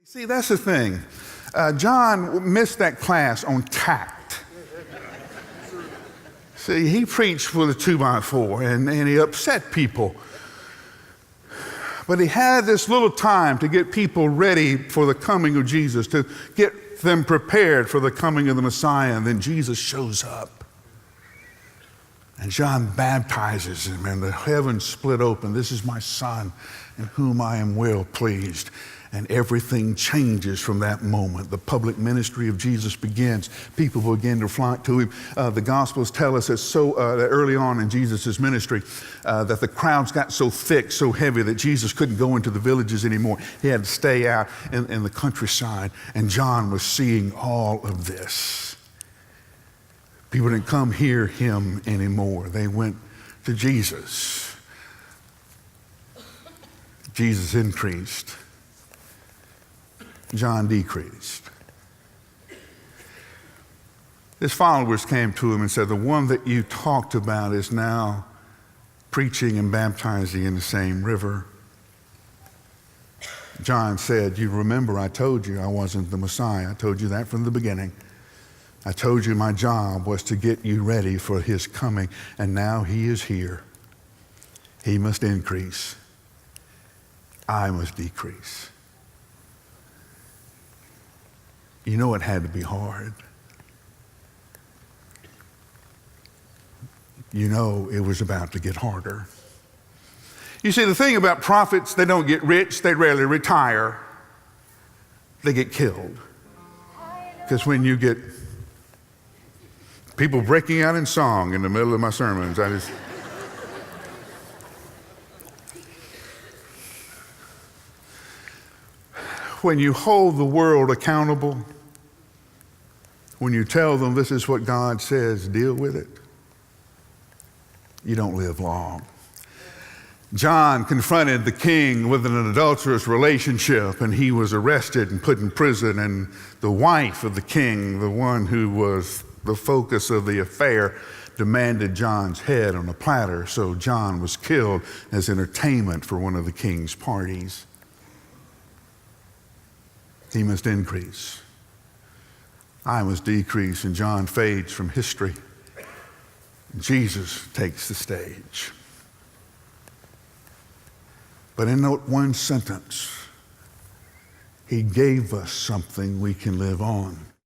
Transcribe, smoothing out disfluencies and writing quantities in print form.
See, that's the thing. John missed that class on tact. See, he preached with a 2x4 and he upset people. But he had this little time to get people ready for the coming of Jesus, to get them prepared for the coming of the Messiah. And then Jesus shows up. And John baptizes him, and the heavens split open. This is my son in whom I am well pleased. And everything changes from that moment. The public ministry of Jesus begins. People begin to flock to him. The Gospels tell us that that early on in Jesus' ministry, that the crowds got so thick, so heavy, that Jesus couldn't go into the villages anymore. He had to stay out in the countryside. And John was seeing all of this. People didn't come hear him anymore. They went to Jesus. Jesus increased. John decreased. His followers came to him and said, the one that you talked about is now preaching and baptizing in the same river. John said, you remember I told you I wasn't the Messiah. I told you that from the beginning. I told you my job was to get you ready for his coming, and now he is here. He must increase. I must decrease. You know it had to be hard. You know it was about to get harder. You see, the thing about prophets, they don't get rich, they rarely retire. They get killed. Because when you get people breaking out in song in the middle of my sermons, when you hold the world accountable, when you tell them this is what God says, deal with it, you don't live long. John confronted the king with an adulterous relationship, and he was arrested and put in prison, and the wife of the king, the one who was the focus of the affair, demanded John's head on a platter, so John was killed as entertainment for one of the king's parties. He must increase. I must decrease, and John fades from history. Jesus takes the stage. But in that one sentence, he gave us something we can live on.